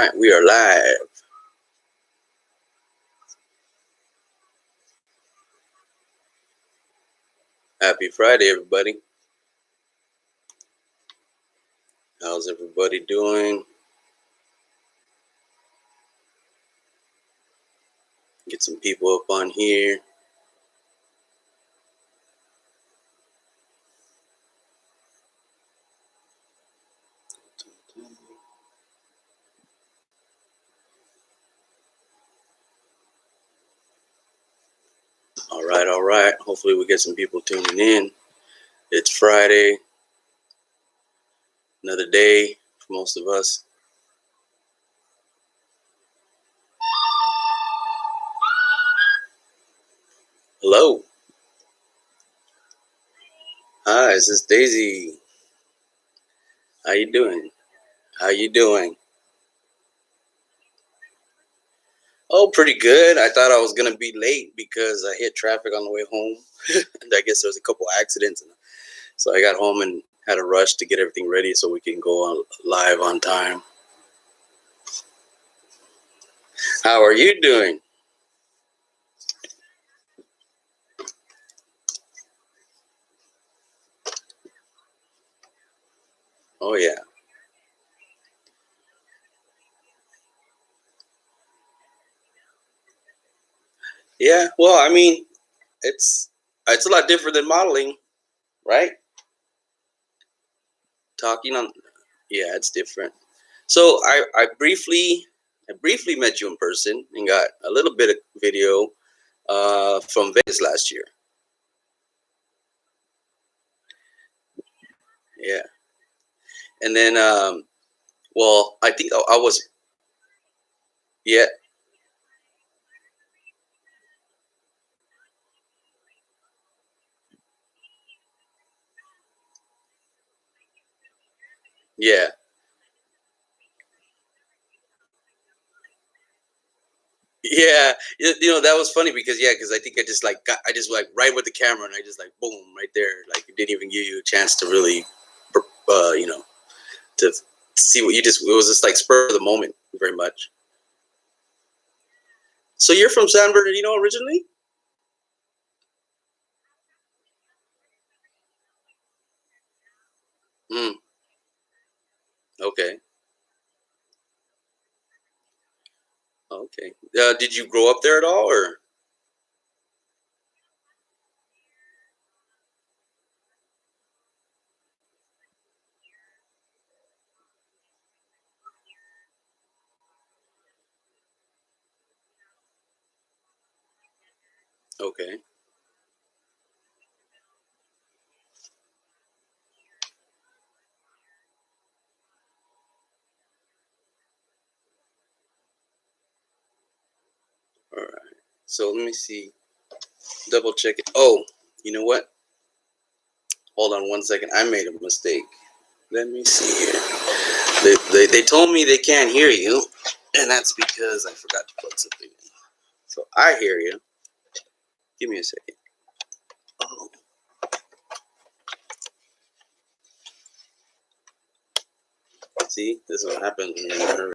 right, we are live. Happy Friday, everybody. How's everybody doing? Get some people up on here. All right. Hopefully we get some people tuning in. It's Friday. Another day for most of us. Hello. Hi, this is Daisy. How you doing? Oh, pretty good. I thought I was going to be late because I hit traffic on the way home. And I guess there was a couple accidents. So I got home and had a rush to get everything ready so we can go on live on time. How are you doing? Oh, yeah. Yeah, well, I mean, it's a lot different than modeling, right? Talking on, yeah, it's different. So I briefly met you in person and got a little bit of video from Vegas last year. Yeah, and then well, I think I was, yeah, yeah. Yeah, that was funny because because I think I just like right with the camera and I just like boom right there, like it didn't even give you a chance to really, to see what it was just like spur of the moment, very much. So you're from San Bernardino originally? Mm, okay, okay. Did you grow up there at all, or? Okay, all right. So let me see. Double check it. Oh, you know what? Hold on one second. I made a mistake. Let me see here. They told me they can't hear you, and that's because I forgot to plug something in. So I hear you. Give me a second. Oh, see, this is what happens when you're in a hurry.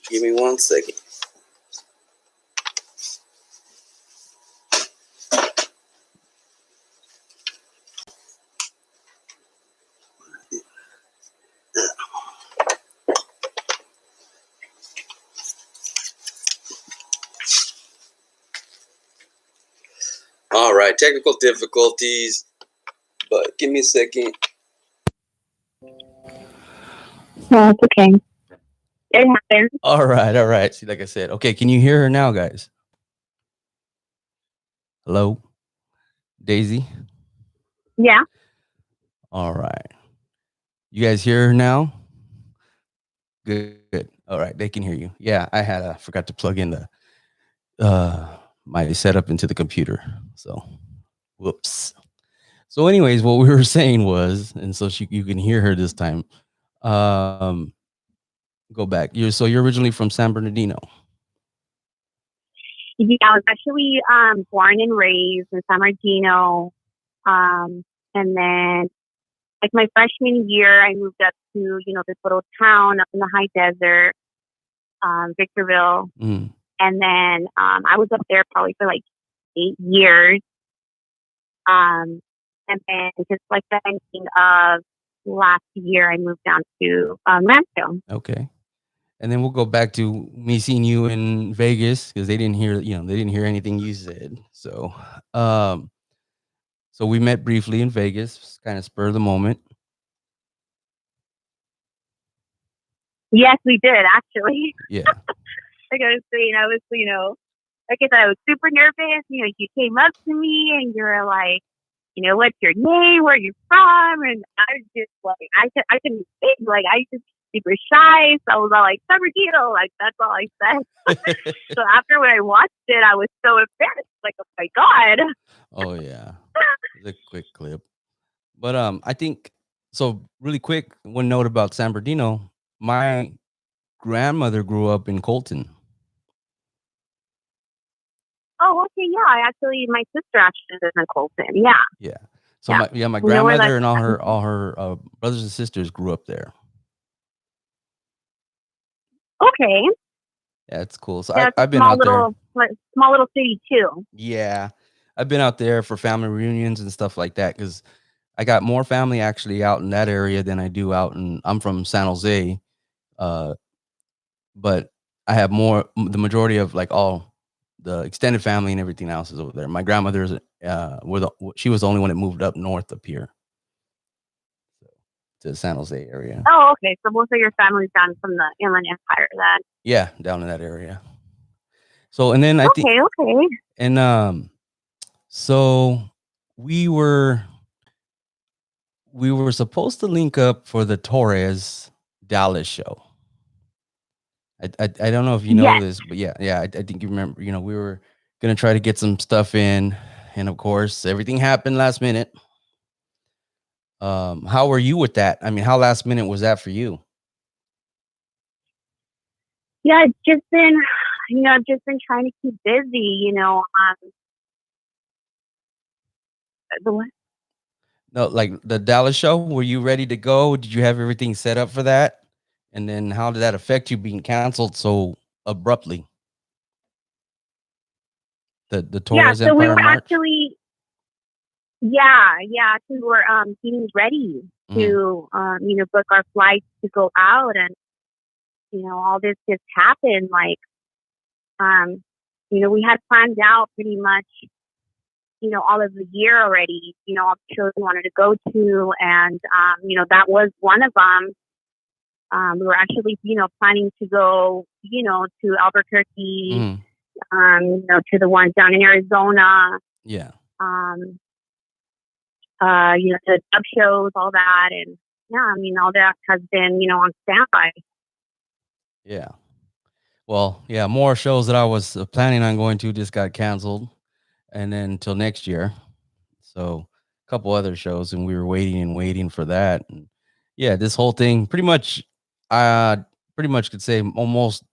Give me 1 second. All right, technical difficulties, but give me a second. No, it's okay. It happens. All right. See, like I said, okay, can you hear her now, guys? Hello, Daisy? Yeah. All right. You guys hear her now? Good. All right, they can hear you. Yeah, I forgot to plug in my setup into the computer. So, whoops. So, anyways, what we were saying was, and so you can hear her this time. Um, go back. You're originally from San Bernardino. Yeah, I was actually born and raised in San Bernardino. And then like my freshman year, I moved up to, this little town up in the high desert, Victorville. Mm. And then I was up there probably for like 8 years. And then just like the ending of last year, I moved down to Rancho. Okay. And then we'll go back to me seeing you in Vegas because they didn't hear, they didn't hear anything you said. Um, so we met briefly in Vegas, kind of spur of the moment. Yes, we did actually. Yeah. Like I was saying, I was, like I said, I was super nervous. You came up to me and you were like, what's your name? Where are you from? And I was just like, I couldn't think. Like, I just super shy. So I was all like, Sabardino. Like, that's all I said. So after when I watched it, I was so embarrassed. Like, oh my God. Oh yeah. It's a quick clip. But I think so really quick, one note about San Bernardino. My grandmother grew up in Colton. Oh, okay. Yeah. My sister actually lives in Colton. Yeah. Yeah. So Yeah. my You know where grandmother and that's all her brothers and sisters grew up there. okay. Yeah, it's cool. So Yeah, it's I've been out there. small little city too. Yeah. I've been out there for family reunions and stuff like that because I got more family actually out in that area than I do out in. I'm from San Jose, but I have the majority of like all the extended family and everything else is over there. My grandmother's she was the only one that moved up north up here to the San Jose area. Oh, okay. So most of your family's down from the Inland Empire then. Yeah, down in that area. So and then I think okay. and so we were supposed to link up for the Torres Dallas show. I don't know if you know this, but yeah, I think you remember. We were gonna try to get some stuff in, and of course, everything happened last minute. How were you with that? I mean, how last minute was that for you? Yeah, it's just been, I've just been trying to keep busy. No, like the Dallas show. Were you ready to go? Did you have everything set up for that? And then how did that affect you being canceled so abruptly? The Torres so we Empire were March. actually, we were getting ready to book our flights to go out, and all this just happened. Like, we had planned out pretty much, all of the year already. All the shows we wanted to go to, and that was one of them. We were actually, planning to go, to Albuquerque, to the ones down in Arizona. Yeah. The dub shows, all that. And yeah, all that has been, on standby. Yeah. Well, yeah, more shows that I was planning on going to just got canceled, and then until next year. So a couple other shows, and we were waiting for that. And yeah, this whole thing pretty much could say almost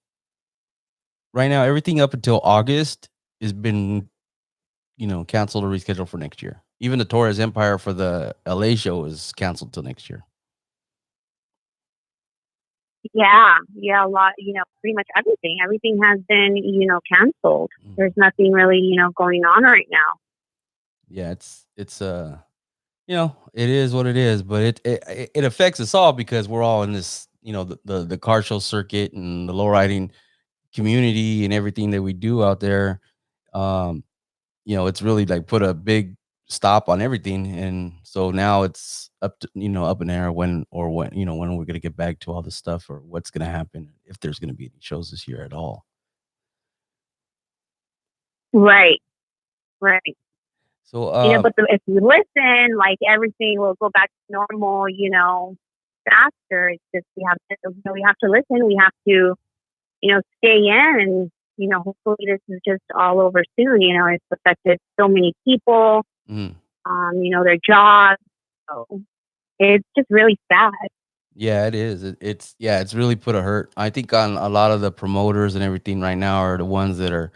right now, everything up until August has been, canceled or rescheduled for next year. Even the Torres Empire for the LA show is canceled till next year. Yeah, a lot, pretty much everything. Everything has been, canceled. There's nothing really, going on right now. Yeah, it's it is what it is, but it affects us all because we're all in this, the car show circuit and the low riding community and everything that we do out there. It's really like put a big stop on everything, and so now it's up in the air when when we're gonna get back to all this stuff or what's gonna happen if there's gonna be any shows this year at all. Right. So but if you listen, like everything will go back to normal, faster. It's just we have to listen. We have to, stay in, and hopefully this is just all over soon. It's affected so many people. Their jobs. So it's just really sad. Yeah, it is. It's really put a hurt. I think on a lot of the promoters and everything right now are the ones that are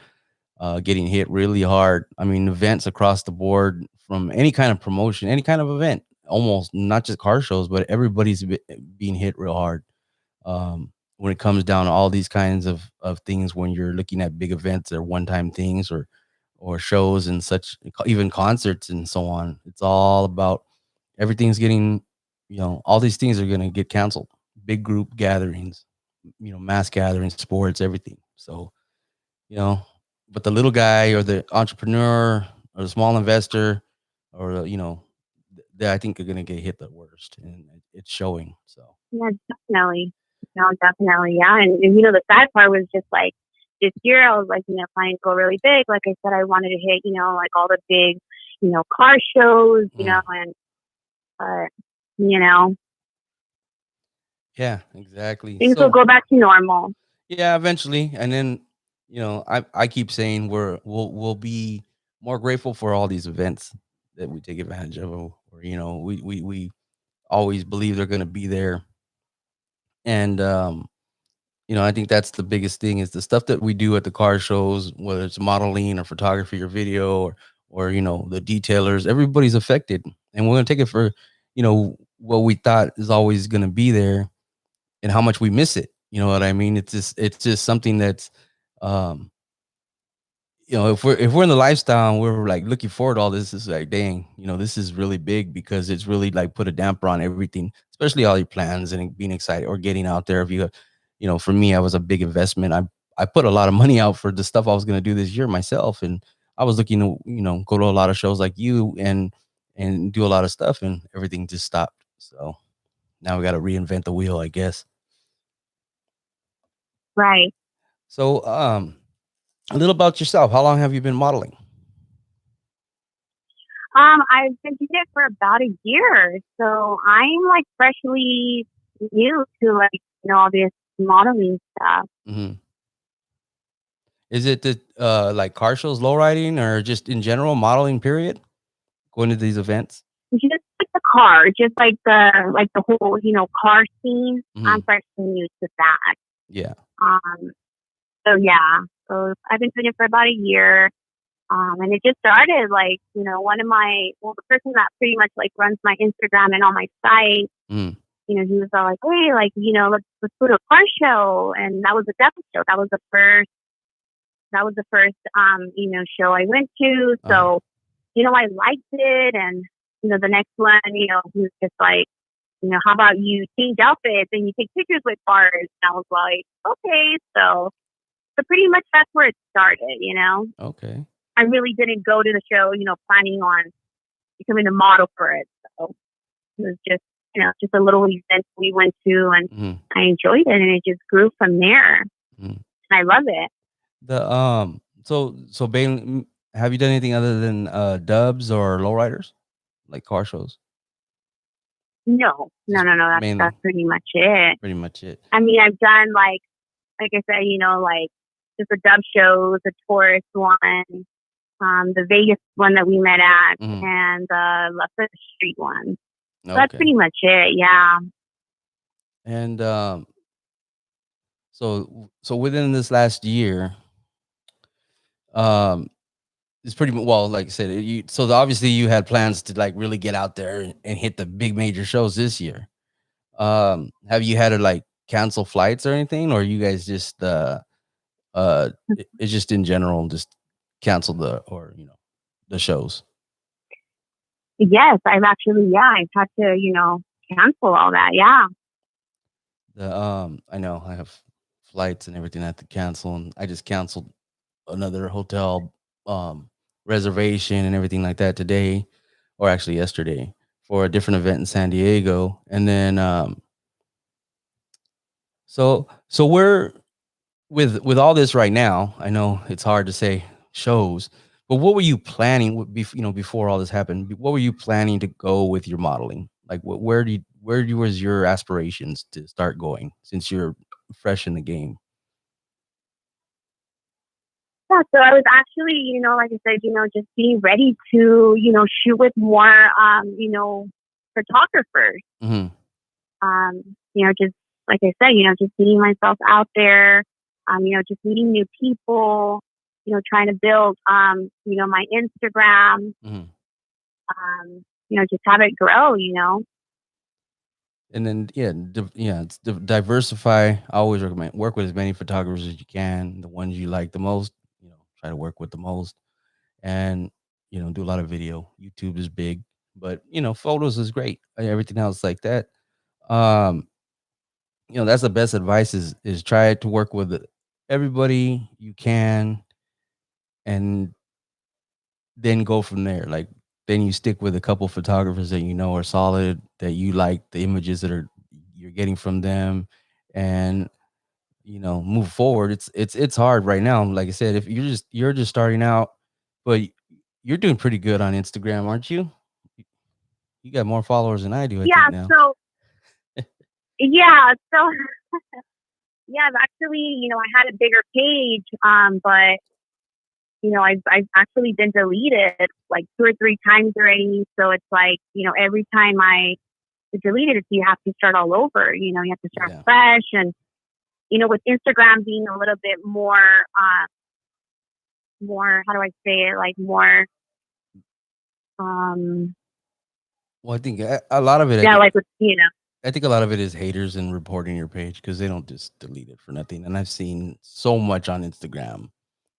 getting hit really hard. I mean, events across the board from any kind of promotion, any kind of event. almost not just car shows, but everybody's being hit real hard. When it comes down to all these kinds of things, when you're looking at big events or one time things or shows and such, even concerts and so on, it's all about everything's getting, all these things are going to get canceled. Big group gatherings, mass gatherings, sports, everything. So, you know, but the little guy or the entrepreneur or the small investor or, they, I think, are going to get hit the worst, and it's showing. So, Yeah, definitely. No, definitely. Yeah. And the sad part was just like this year, I was like, planning to go really big. Like I said, I wanted to hit, like all the big, car shows, and, uh, you know, yeah, exactly. things will So, go back to normal. yeah, eventually, and then I keep saying we'll be more grateful for all these events that we take advantage of, or we always believe they're going to be there, and I think that's the biggest thing is the stuff that we do at the car shows, whether it's modeling or photography or video or the detailers, everybody's affected, and we're going to take it for what we thought is always going to be there and how much we miss it. You know what I mean? It's just something that's um if we're in the lifestyle and we're like looking forward to all this, it's like, dang, this is really big because it's really like put a damper on everything, especially all your plans and being excited or getting out there. If for me, I was a big investment. I put a lot of money out for the stuff I was going to do this year myself, and I was looking to go to a lot of shows like you and do a lot of stuff, and everything just stopped. So now we got to reinvent the wheel, I guess. Right. So a little about yourself. How long have you been modeling? I've been doing it for about a year. So I'm like freshly new to like, all this modeling stuff. Hmm. Is it the like car shows, low riding, or just in general modeling? Period. Going to these events. Just like the car, just like the whole, car scene. Hmm. I'm freshly new to that. Yeah. Um, so yeah, so I've been doing it for about a year. And it just started like, the person that pretty much like runs my Instagram and on my site, Mm. he was all like, hey, like, let's go to a car show. And that was a demo show. That was the first, show I went to. So, I liked it. And, the next one, he was just like, how about you change outfits and you take pictures with cars? And I was like, okay. So pretty much that's where it started. Okay. I really didn't go to the show, planning on becoming a model for it. So it was just a little event we went to, and Hmm. I enjoyed it, and it just grew from there. Hmm. And I love it. The so Bailey, have you done anything other than dubs or lowriders, like car shows? No, no, Just no, no. mainly, That's pretty much it. pretty much it. I mean, I've done like I said, like just the dub shows, the tourist one, the Vegas one that we met at, Hmm. and the Left Street one. So that's Okay. pretty much it. Yeah. And so within this last year, um, it's pretty well, like I said, obviously you had plans to like really get out there and hit the big major shows this year. Have you had to like cancel flights or anything, or you guys just it's just in general just cancel the shows? Yes, I've had to, cancel all that. Yeah. I know I have flights and everything I have to cancel, and I just canceled another hotel reservation and everything like that today, or actually yesterday, for a different event in San Diego. And then so we're with all this right now. I know it's hard to say shows, but what were you planning before all this happened? What were you planning to go with your modeling? Like where was your aspirations to start going since you're fresh in the game? Yeah. So I was actually, like I said, just being ready to, shoot with more, photographers. Hmm. Just like I said, just getting myself out there, just meeting new people, trying to build, my Instagram. Hmm. just have it grow. And then yeah, it's diversify. I always recommend work with as many photographers as you can. The ones you like the most, try to work with the most, and do a lot of video. YouTube is big, but photos is great. Everything else like that. Um, that's the best advice is try to work with everybody you can, and then go from there. Like then you stick with a couple photographers that are solid, that you like the images that are you're getting from them, and move forward. It's hard right now. Like I said, if you're just starting out, but you're doing pretty good on Instagram, aren't you? You got more followers than I do, I think Yeah. now. So yeah. So yeah. I've actually, I had a bigger page, but I've actually been deleted like 2 or 3 times already. So it's like, every time I delete it, you have to start all over. You have to start Yeah. fresh, and with Instagram being a little bit more, how do I say it, like more, um, Well, I think a lot of it. yeah, like with I think a lot of it is haters and reporting your page because they don't just delete it for nothing. And I've seen so much on Instagram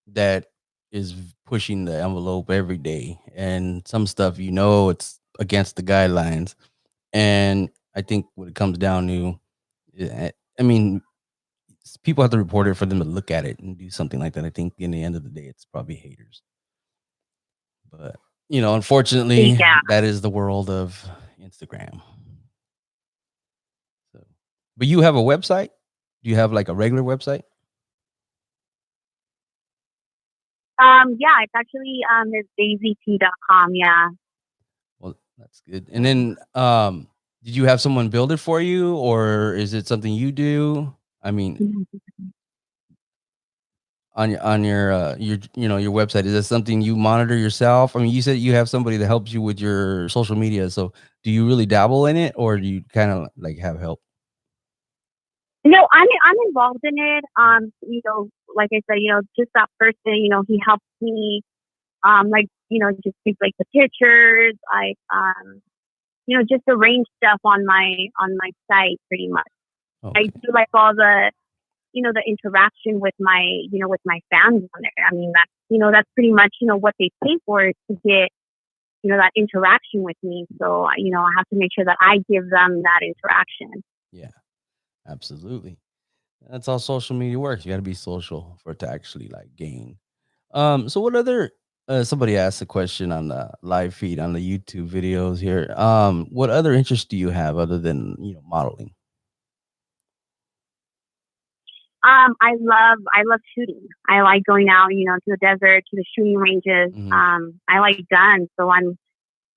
that is pushing the envelope every day, and some stuff it's against the guidelines. And I think what it comes down to, I mean, people have to report it for them to look at it and do something like that. I think in the end of the day, it's probably haters. But unfortunately, yeah. that is the world of Instagram. So, but you have a website? Do you have like a regular website? Yeah, it's actually it's daisyt.com. Yeah. Well, that's good. And then, did you have someone build it for you, or is it something you do? I mean, on your website, is that something you monitor yourself? I mean, you said you have somebody that helps you with your social media. So, do you really dabble in it, or do you kind of like have help? No, I'm involved in it. Like I said, just that person, he helps me, like, just take like the pictures, like, just arrange stuff on my site pretty much. I Okay. do like all the interaction with my fans on there. I mean, that's pretty much, what they pay for is to get, that interaction with me. So, I have to make sure that I give them that interaction. Yeah, absolutely. That's how social media works. You got to be social for it to actually like gain. So what other somebody asked a question on the live feed on the YouTube videos here. What other interests do you have other than, modeling? I love shooting. I like going out, to the desert, to the shooting ranges. Hmm. I like guns, so I'm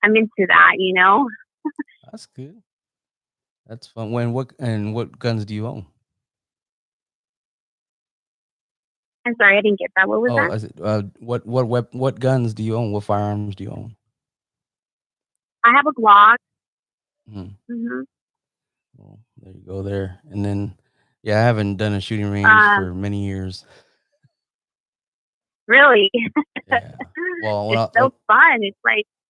into that. That's good. That's fun. What guns do you own? I'm sorry, I didn't get that. What was Oh, that? I said, what guns do you own? What firearms do you own? I have a Glock. Mhm. Hmm. Well, there you go there. And then, yeah, I haven't done a shooting range Um, for many years. really, Yeah. Well, it's so fun.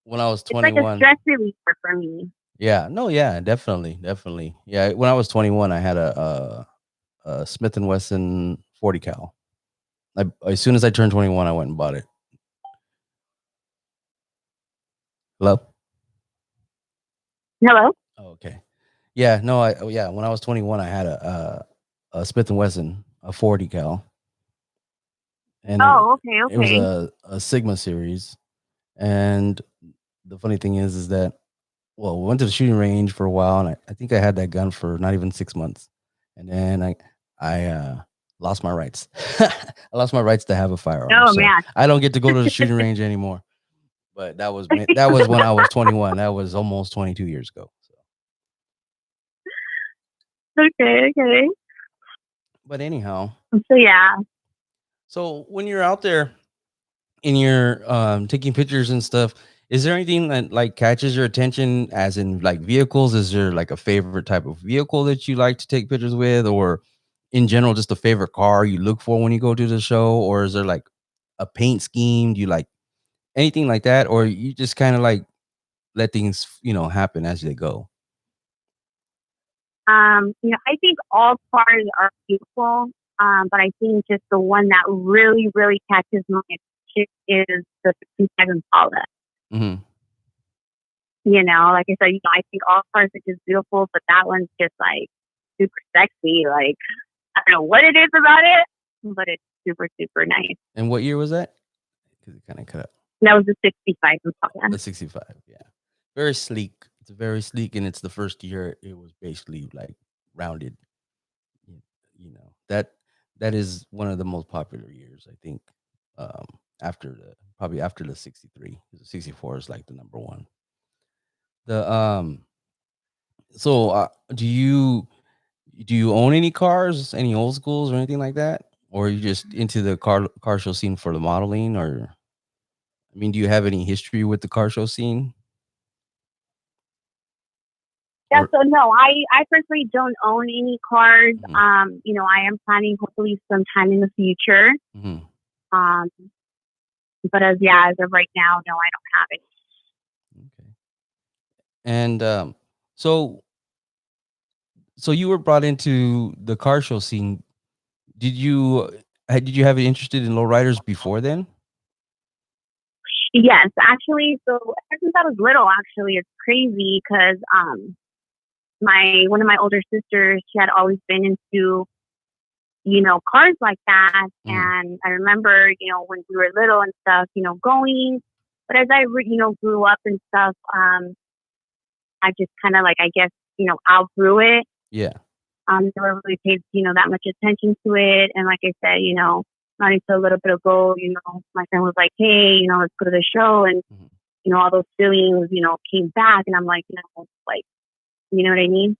when I was It's like a 21. stress reliever for me. Yeah, no, yeah, definitely, definitely. Yeah, when I was 21, I had a Smith and Wesson 40 cal. As soon as I turned 21, I went and bought it. Hello. Hello. Oh, okay. Yeah, no, yeah. When I was 21, I had a Smith and Wesson, a 40 cal, and Oh, okay, it was okay. a Sigma series. And the funny thing is that, well, we went to the shooting range for a while, and I think I had that gun for not even 6 months, and then I lost my rights. I lost my rights to have a firearm, Oh so man. I don't get to go to the shooting range anymore. But that was when I was 21. That was almost 22 years ago. So, Okay, okay. but anyhow, So yeah. so when you're out there and you're taking pictures and stuff, is there anything that like catches your attention, as in like vehicles? Is there like a favorite type of vehicle that you like to take pictures with, or in general just a favorite car you look for when you go to the show, or is there like a paint scheme? Do you like anything like that, or you just kind of like let things happen as they go? I think all cars are beautiful, but I think just the one that really, really catches my attention is the 55 Impala. Hmm. Like I said, I think all cars are just beautiful, but that one's just like super sexy. Like, I don't know what it is about it, but it's super, super nice. And what year was that? Because it kind of cut out. That was the 65 Impala. The 65. Yeah, very sleek. It's very sleek, and it's the first year it was basically like rounded. You, that is one of the most popular years, I think. Um, after the 63, the 64 is like the number one. The so do you own any cars, any old schools or anything like that, or are you just into the car show scene for the modeling, or I mean, do you have any history with the car show scene? Yeah, Or so no, I personally don't own any cars. Mhm, I am planning hopefully sometime in the future. mhm, Um, but as of right now, no, I don't have any. okay. And so so you were brought into the car show scene. Did you have it interested in lowriders before then? Yes, actually, so ever since I was little, actually, it's crazy because my one of my older sisters, she had always been into cars like that, Mhm. and I remember when we were little and stuff, going. But as I grew up and stuff, I just kind of like I guess outgrew it. Yeah. Never really paid that much attention to it, and like I said, not until a little bit ago, my friend was like, hey, let's go to the show, and Mhm. all those feelings, came back. And I'm like, like, you know what I mean?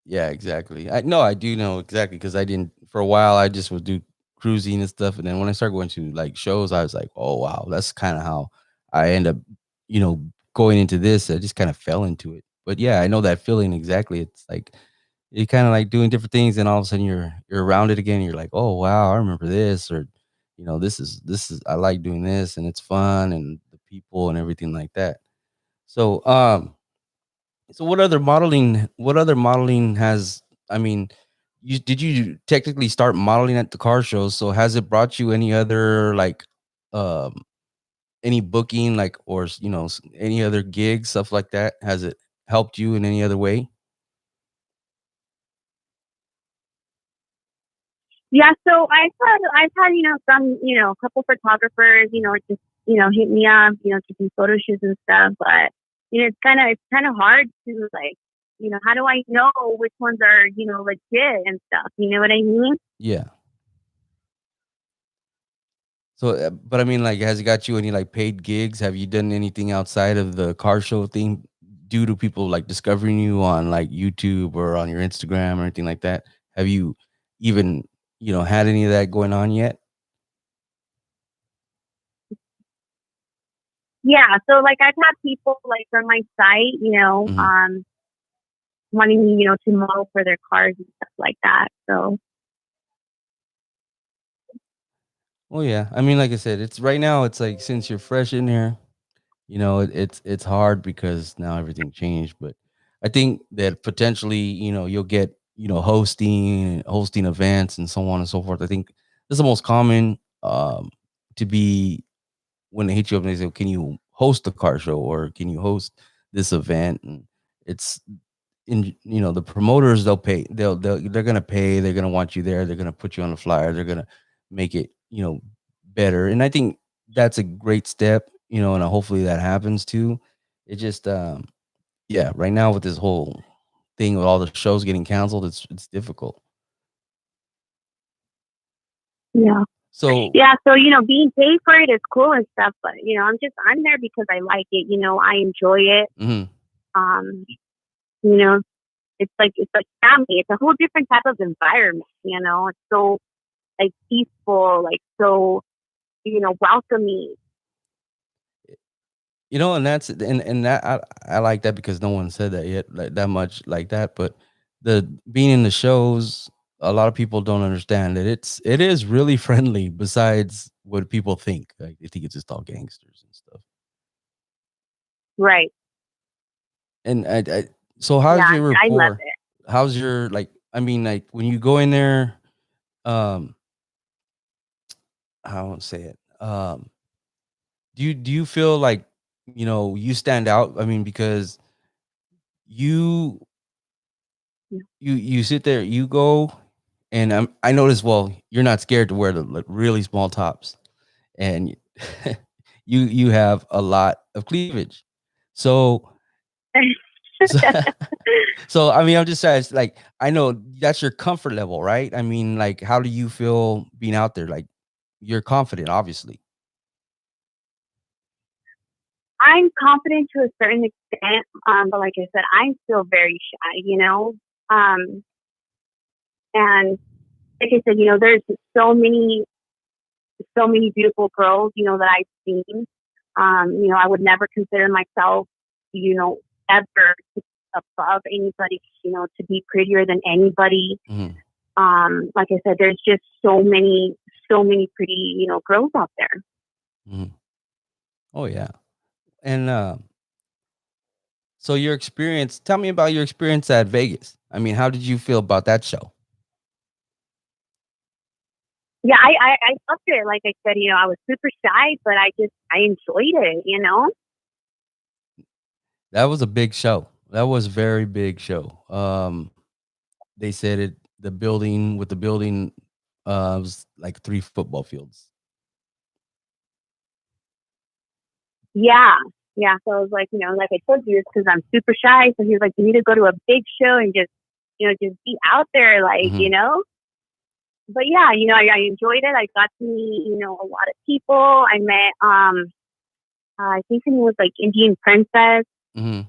Yeah, exactly. I do know exactly because I didn't for a while. I just would do cruising and stuff, and then when I started going to like shows, I was like, "Oh wow, that's kind of how I end up, you know, going into this." I just kind of fell into it. But yeah, I know that feeling exactly. It's like you're kind of like doing different things, and all of a sudden you're around it again. You're like, "Oh wow, I remember this," or this is I like doing this, and it's fun, and the people and everything like that. So so what other modeling has I mean, you technically start modeling at the car shows, so has it brought you any other like um any booking like or any other gigs, stuff like that? Has it helped you in any other way? Yeah, so I've had some a couple photographers just hit me up to do photo shoots and stuff, but it's kind of hard to like how do I know which ones are legit and stuff? You know what I mean? Yeah. So but I mean, like, has it got you any like paid gigs? Have you done anything outside of the car show thing due to people like discovering you on like YouTube or on your Instagram or anything like that? Have you even had any of that going on yet? Yeah, so like I've had people like from my site, Hmm. wanting me, to model for their cars and stuff like that. So Well, yeah. I mean, like I said, it's right now. It's like since you're fresh in here, it's hard because now everything changed. But I think that potentially, you'll get hosting events and so on and so forth. I think this is the most common to be when they hit you up and they say, "Can you host a car show or can you host this event?" And it's the promoters, they're gonna pay, they're gonna want you there, they're gonna put you on the flyer, they're gonna make it better. And I think that's a great step, and hopefully that happens too. It just yeah, right now with this whole thing with all the shows getting canceled, it's difficult. yeah. So Yeah, so being paid for it is cool and stuff, but I'm there because I like it. I enjoy it. mhm. Um, you know, it's like family. It's a whole different type of environment. It's so like peaceful, like so welcoming. And that I like that because no one said that yet, like that much like that. But the being in the shows, a lot of people don't understand that it is really friendly. Besides what people think, like they think it's just all gangsters and stuff. Right. And so how's Yeah, your I love rapport? it. How's your like? I mean, like when you go in there, um, how to say it? Do you feel like you stand out? I mean, because you you sit there, you go, and I notice. Well, you're not scared to wear the like, really small tops, and you have a lot of cleavage. So so, so I mean, I'm just saying, it's like I know that's your comfort level, right? I mean, like, how do you feel being out there? Like, you're confident, obviously. I'm confident to a certain extent, but like I said, I'm still very shy, and like I said, there's so many, so many beautiful girls, that I've seen. I would never consider myself, ever above anybody, to be prettier than anybody. Hmm. Like I said, there's just so many pretty, girls out there. Hmm. Oh yeah, and so your experience. Tell me about your experience at Vegas. I mean, how did you feel about that show? Yeah, I loved it. Like I said, I was super shy, but I enjoyed it. That was a big show. That was a very big show. They said it. The building was like 3 football fields. Yeah, yeah. So I was like, like I told you, it's because I'm super shy. So he was like, you need to go to a big show and just, just be out there, Hmm. But yeah, I enjoyed it. I got to meet, a lot of people. I met, I think her name was like Indian Princess. Hmm.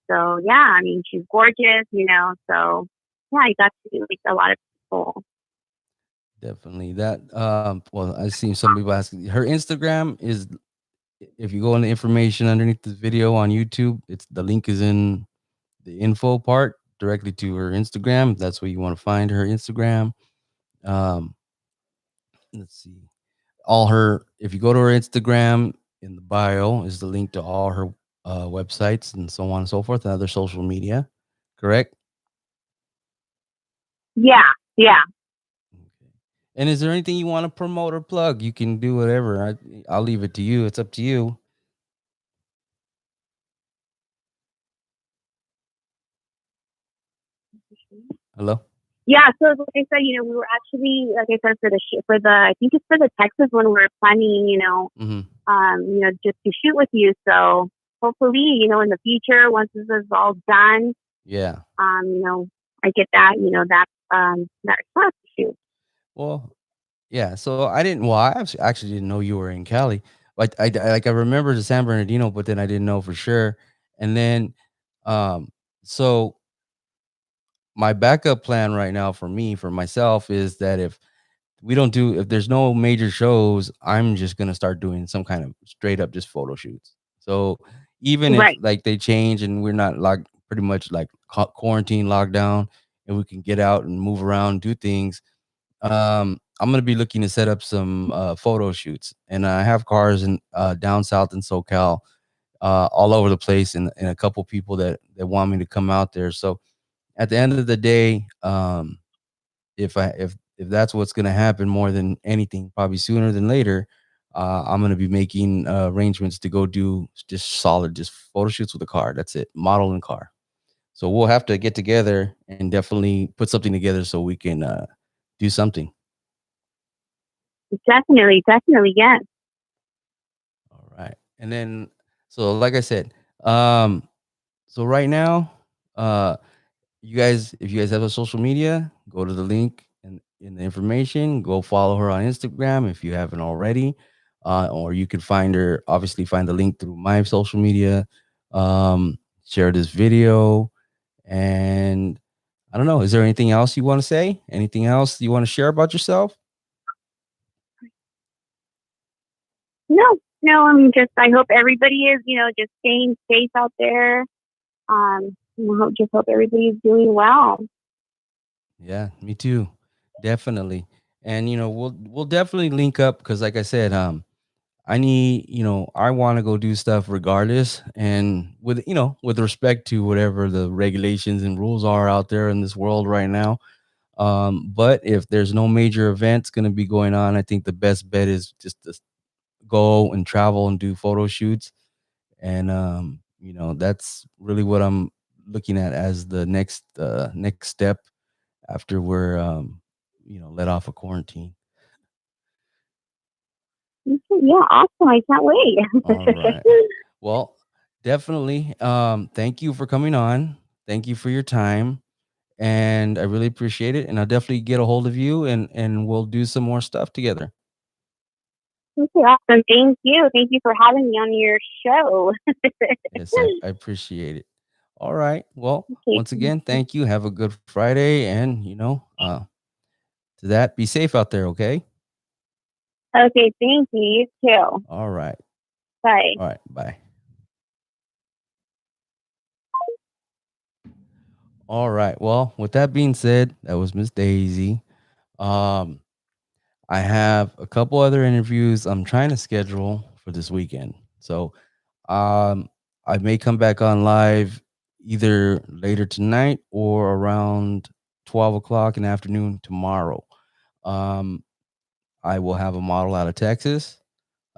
So yeah, I mean, she's gorgeous, So yeah, I got to meet like a lot of people. Definitely that. Well, I seen some people asking. Her Instagram is, if you go in the information underneath this video on YouTube, it's the link is in the info part directly to her Instagram. That's where you want to find her Instagram. Um, let's see. All her, if you go to her Instagram, in the bio is the link to all her websites and so on and so forth and other social media. Correct? Yeah, yeah. Okay. And is there anything you want to promote or plug? You can do whatever. I'll leave it to you. It's up to you. Hello? Yeah, so like I said, we were actually, like I said, for the I think it's for the Texas one, we were planning, Hmm. just to shoot with you. So hopefully, in the future, once this is all done, Yeah. I get that, that response to shoot. Well, yeah. So I didn't. Well, I actually didn't know you were in Cali. Like I remember the San Bernardino, but then I didn't know for sure. And then, um, so my backup plan right now for me, for myself, is that if there's no major shows, I'm just gonna start doing some kind of straight up just photo shoots. So even if Right. like they change and we're not locked, pretty much like quarantine lockdown, and we can get out and move around, do things. I'm gonna be looking to set up some photo shoots, and I have cars in down south in SoCal, all over the place, and a couple people that want me to come out there. So at the end of the day, if that's what's gonna happen more than anything, probably sooner than later, I'm gonna be making arrangements to go do just solid, just photo shoots with a car. That's it, model and car. So we'll have to get together and definitely put something together so we can do something. Definitely, definitely, yes. All right. And then, so like I said, um, so right now, uh, if you guys have a social media, go to the link in the information, go follow her on Instagram if you haven't already. Or you can find her, obviously find the link through my social media. Share this video. And I don't know, is there anything else you want to say? Anything else you want to share about yourself? No, no, just I hope everybody is, just staying safe out there. Just hope everybody is doing well. Yeah, me too. Definitely. And we'll definitely link up because like I said, I need, I want to go do stuff regardless, and with, with respect to whatever the regulations and rules are out there in this world right now. But if there's no major events going to be going on, I think the best bet is just to go and travel and do photo shoots. And that's really what I'm looking at as the next step after we're let off of quarantine. Yeah, awesome. I can't All wait. right. Well, definitely. Thank you for coming on. Thank you for your time, and I really appreciate it. And I'll definitely get a hold of you, and we'll do some more stuff together. Okay, awesome. Thank you. Thank you for having me on your show. Yes, I appreciate it. All right. Well, Okay. once again, thank you. Have a good Friday, and to that, be safe out there. Okay. Okay, thank you. You too. All right. Bye. All right. Bye. All right. Well, with that being said, that was Miss Daisy. Um, I have a couple other interviews I'm trying to schedule for this weekend. So um, I may come back on live either later tonight or around 12 o'clock in the afternoon tomorrow. Um, I will have a model out of Texas.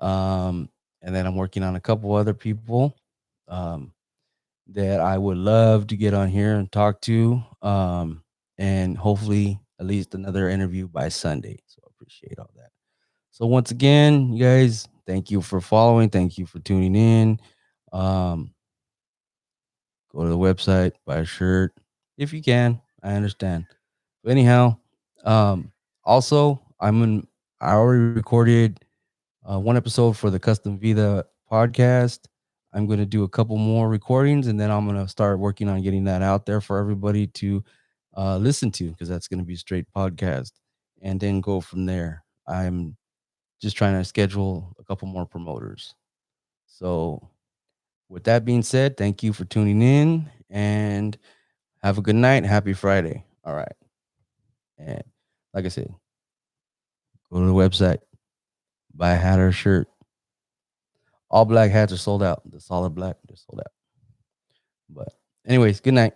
Um, and then I'm working on a couple other people um, that I would love to get on here and talk to. And hopefully at least another interview by Sunday. So I appreciate all that. So once again, you guys, thank you for following. Thank you for tuning in. Um, Go to the website, buy a shirt if you can. I understand. But anyhow, also I already recorded one episode for the Custom Vida podcast. I'm going to do a couple more recordings, and then I'm going to start working on getting that out there for everybody to listen to, because that's going to be straight podcast, and then go from there. I'm just trying to schedule a couple more promoters. So, with that being said, thank you for tuning in, and have a good night. Happy Friday. All right. And like I said, go to the website, buy a hat or a shirt. All black hats are sold out. The solid black, they're sold out. But anyways, good night.